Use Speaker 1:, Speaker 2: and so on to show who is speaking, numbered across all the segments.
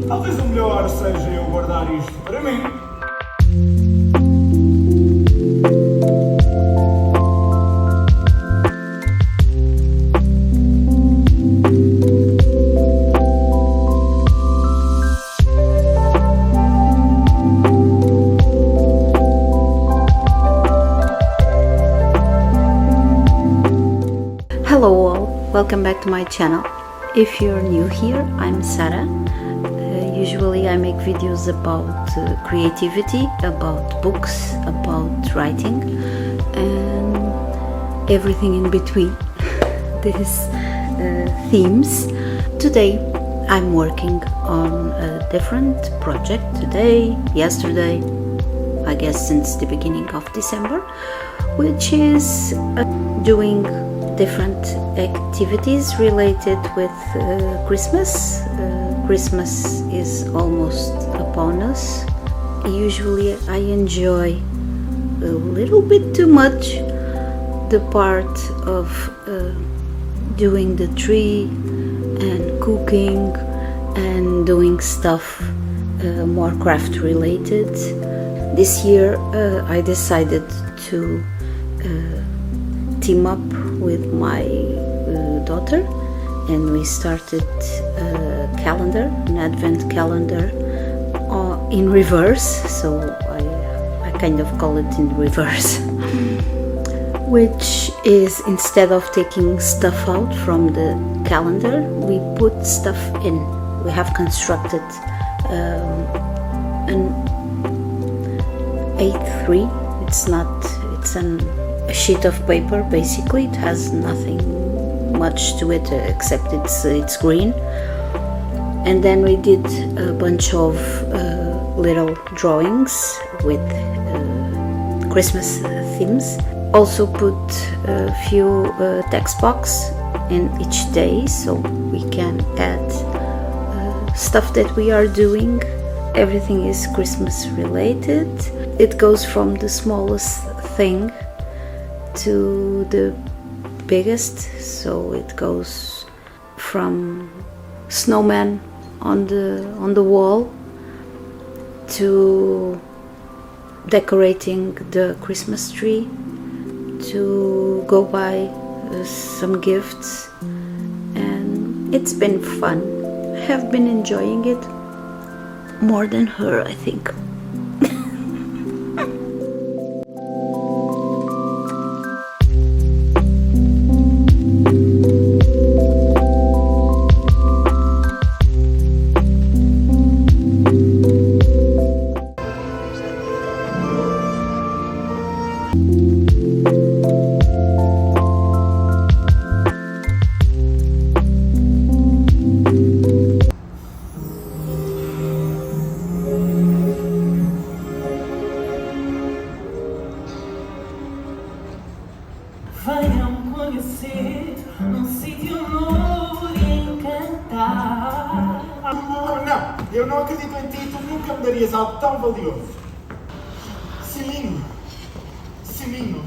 Speaker 1: Talvez o melhor seja eu guardar isto para mim.
Speaker 2: Hello all, welcome back to my channel. If you're new here, I'm Sara. Usually I make videos about creativity, about books, about writing and everything in between these themes. Today I'm working on a different project today, yesterday, I guess since the beginning of December, which is doing different activities related with Christmas. Christmas is almost upon us. Usually I enjoy a little bit too much the part of doing the tree and cooking and doing stuff more craft related. This year I decided to team up with my daughter, and we started a calendar, an advent calendar in reverse, so I kind of call it in reverse, which is instead of taking stuff out from the calendar, we put stuff in. We have constructed an A3, it's a sheet of paper basically. It has nothing much to it except it's green, and then we did a bunch of little drawings with Christmas themes. Also put a few text box in each day so we can add stuff that we are doing. Everything is Christmas related. It goes from the smallest thing to the biggest, so it goes from snowman on the wall to decorating the Christmas tree, to go buy some gifts, and it's been fun. I have been enjoying it more than her, I think.
Speaker 3: Venham conhecer num sítio novo e encantar.
Speaker 1: Não, eu não acredito em ti, tu nunca me darias algo tão valioso. Silinho. Silinho.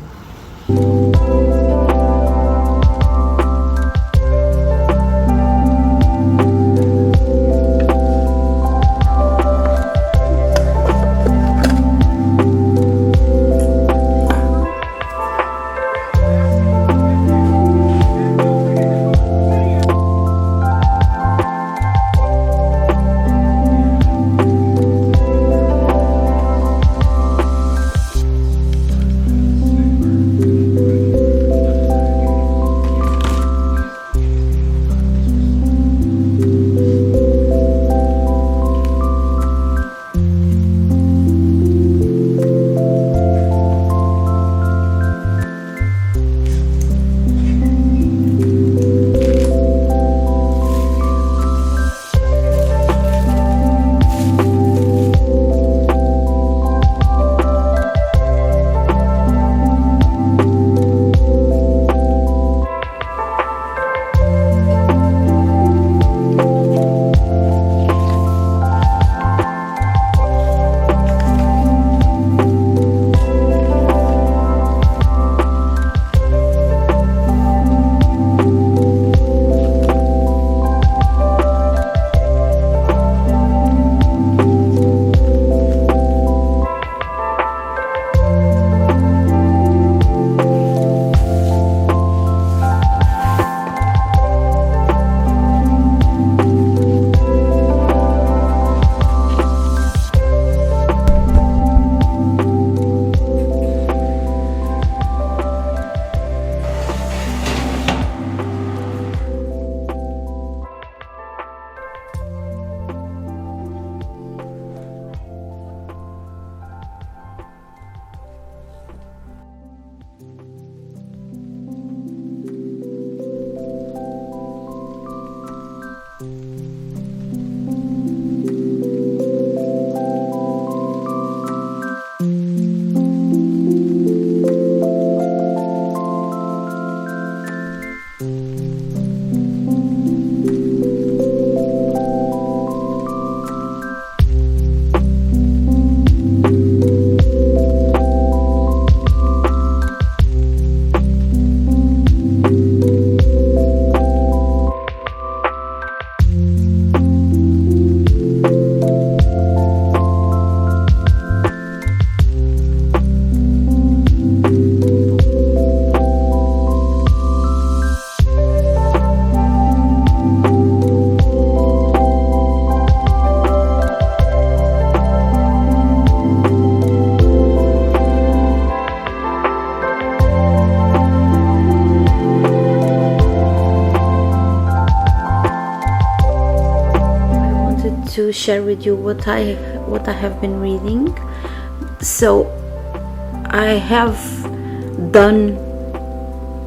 Speaker 2: share with you what I have been reading. So I have done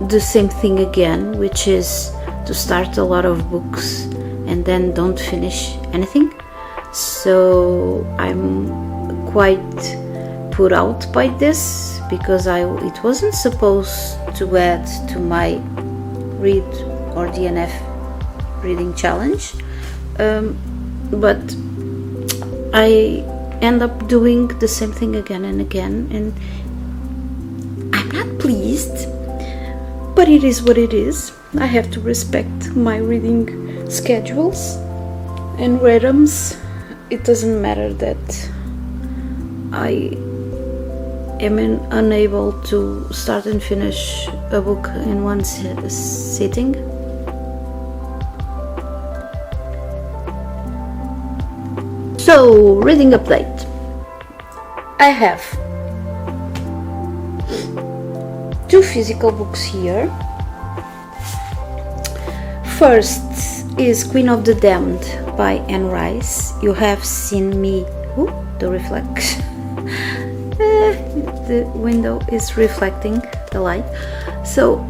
Speaker 2: the same thing again, which is to start a lot of books and then don't finish anything. So I'm quite put out by this, because it wasn't supposed to add to my read or DNF reading challenge, but I end up doing the same thing again and again, and I'm not pleased, but it is what it is. I have to respect my reading schedules and rhythms. It doesn't matter that I am unable to start and finish a book in one sitting. So, reading update. I have 2 physical books here. First is Queen of the Damned by Anne Rice. You have seen me. Ooh, the reflection. The window is reflecting the light. So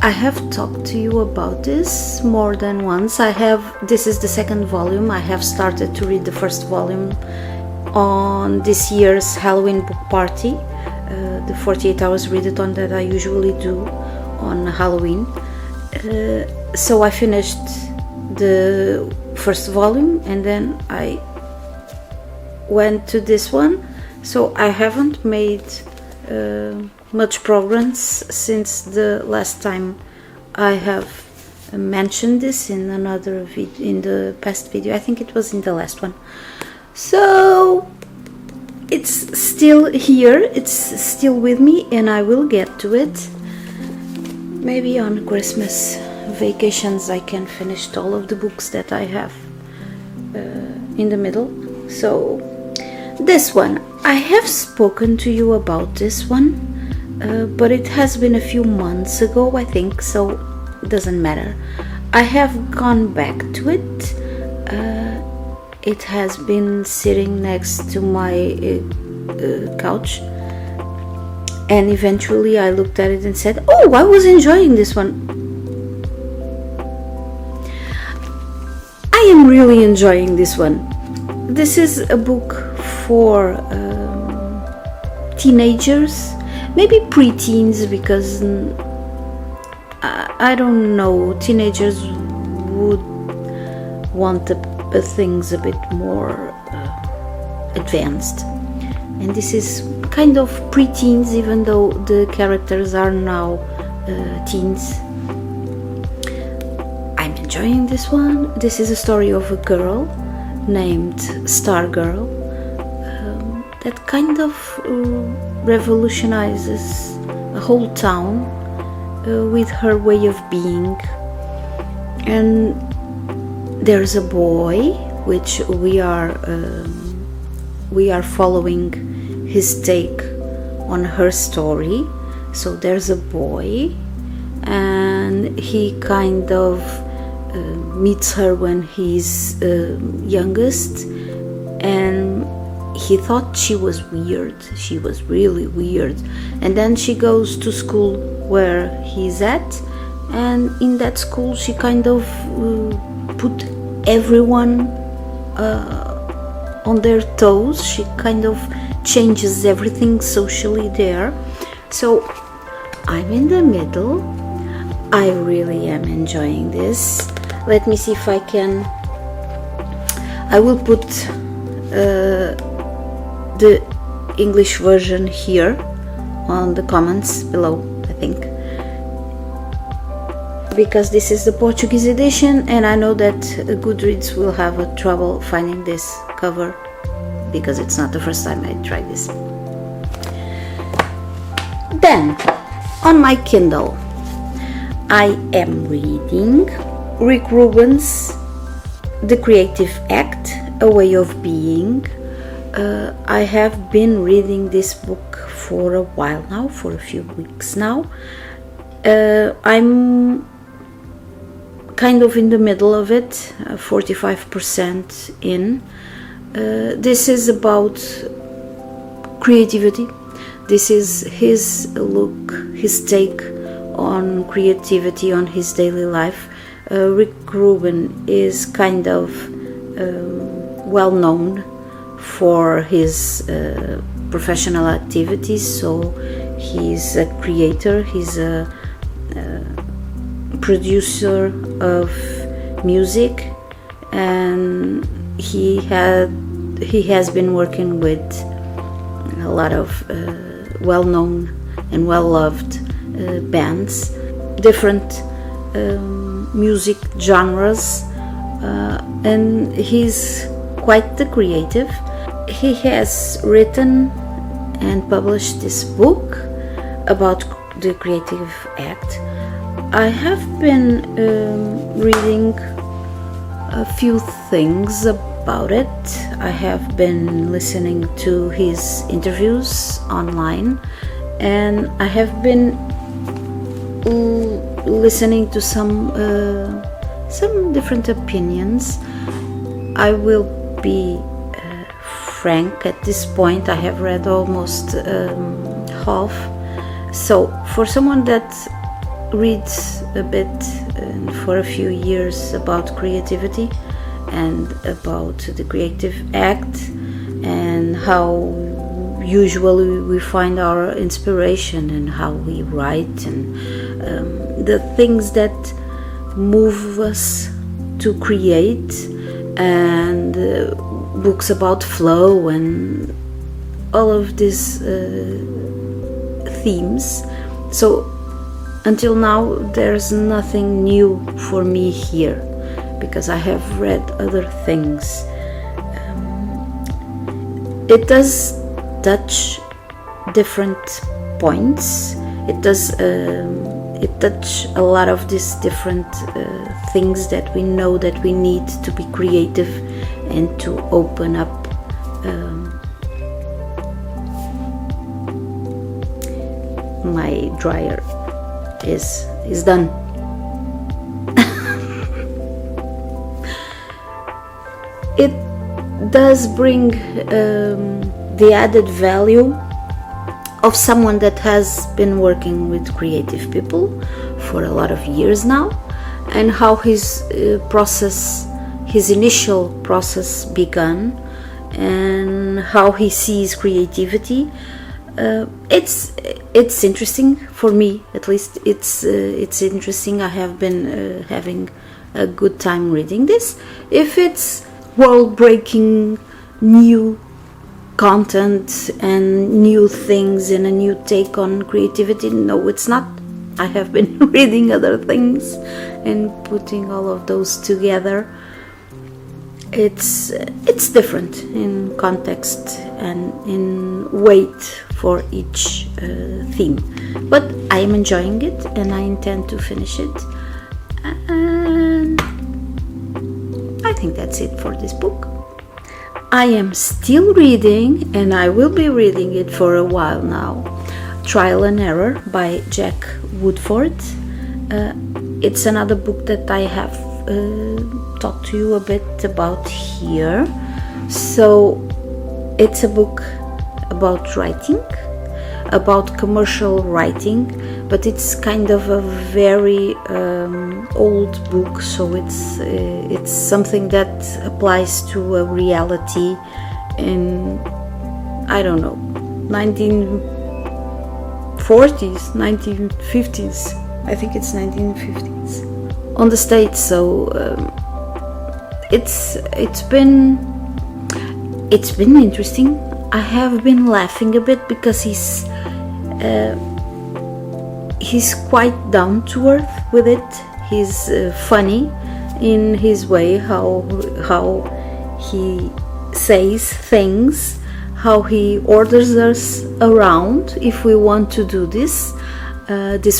Speaker 2: I have talked to you about this more than once. This is the second volume. I have started to read the first volume on this year's Halloween book party, the 48 hours readathon that I usually do on Halloween. So I finished the first volume and then I went to this one. So I haven't made much progress since the last time I have mentioned this in another in the past video. I think it was in the last one. So it's still here, it's still with me, and I will get to it. Maybe on Christmas vacations I can finish all of the books that I have in the middle. So this one, I have spoken to you about this one, but it has been a few months ago, I think, so it doesn't matter. I have gone back to it. It has been sitting next to my couch, and eventually I looked at it and said, oh, I was enjoying this one. I am really enjoying this one. This is a book for teenagers, maybe pre-teens, because I don't know, teenagers would want the things a bit more advanced, and this is kind of pre-teens, even though the characters are now teens. I'm enjoying this one. This is a story of a girl named Stargirl that kind of revolutionizes a whole town with her way of being. And there's a boy which we are following his take on her story. So there's a boy, and he kind of meets her when he's youngest, and he thought she was weird. She was really weird. And then she goes to school where he's at, and in that school she kind of put everyone on their toes. She kind of changes everything socially there. So I'm in the middle. I really am enjoying this. Let me see if I can. I will put the English version here on the comments below, I think, because this is the Portuguese edition, and I know that Goodreads will have a trouble finding this cover because it's not the first time I tried this. Then on my Kindle I am reading Rick Rubin's The Creative Act, A Way of Being. I have been reading this book for a while now, for a few weeks now. I'm kind of in the middle of it, 45% in. This is about creativity. This is his look, his take on creativity, on his daily life. Rick Rubin is kind of well known for his professional activities, so he's a creator, he's a producer of music, and he has been working with a lot of well-known and well-loved bands, different music genres, and he's quite the creative. He has written and published this book about the creative act. I have been reading a few things about it. I have been listening to his interviews online, and I have been listening to some different opinions. I will be frank, at this point I have read almost half. So for someone that reads a bit for a few years about creativity and about the creative act and how usually we find our inspiration and how we write and the things that move us to create, and books about flow and all of these themes. So until now there's nothing new for me here, because I have read other things. It does touch different points. It does touch a lot of these different things that we know that we need to be creative and to open up my dryer is done. It does bring the added value of someone that has been working with creative people for a lot of years now, and how his initial process began, and how he sees creativity. It's interesting for me, at least. It's interesting. I have been having a good time reading this. If it's world-breaking new content and new things and a new take on creativity, no, it's not. I have been reading other things and putting all of those together. It's different in context and in weight for each theme, but I am enjoying it and I intend to finish it, and I think that's it for this book. I am still reading, and I will be reading it for a while now, Trial and Error by Jack Woodford. It's another book that I have talked to you a bit about here. So it's a book about writing, about commercial writing, but it's kind of a very old book, so it's something that applies to a reality in, I don't know, 1940s, 1950s. I think it's 1950s on the States. So it's been interesting. I have been laughing a bit because he's quite down to earth with it. He's funny in his way, how he says things, how he orders us around if we want to do this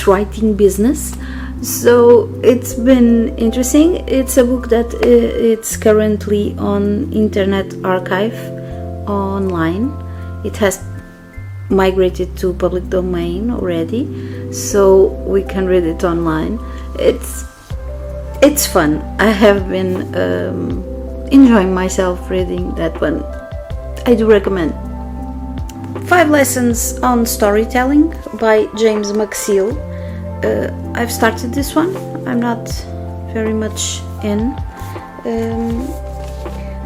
Speaker 2: writing business. So it's been interesting. It's a book that it's currently on Internet Archive online. It has migrated to public domain already, so we can read it online. It's fun. I have been enjoying myself reading that one. I do recommend. 5 Lessons on Storytelling by James McSeel. I've started this one. I'm not very much in.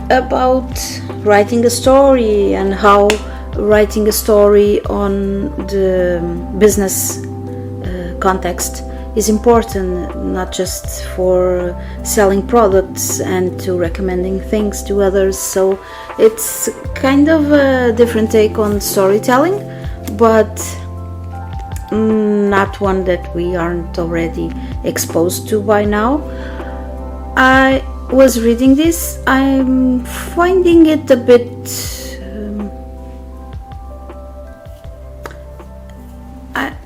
Speaker 2: About writing a story and how writing a story on the business context is important, not just for selling products and to recommending things to others. So it's kind of a different take on storytelling, but not one that we aren't already exposed to by now. I was reading this. I'm finding it a bit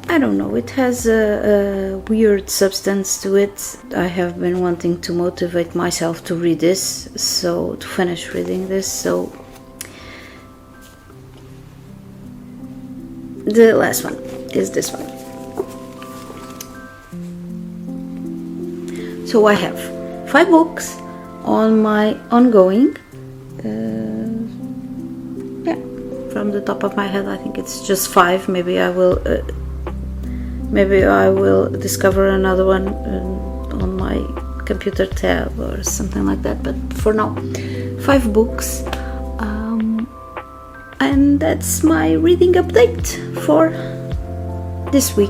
Speaker 2: I don't know, it has a weird substance to it. I have been wanting to motivate myself to read this, so to finish reading this. So the last one is this one. So I have 5 books on my ongoing. From the top of my head, I think it's just 5. Maybe I will discover another one on my computer tab or something like that. But for now, 5 books, and that's my reading update for this week.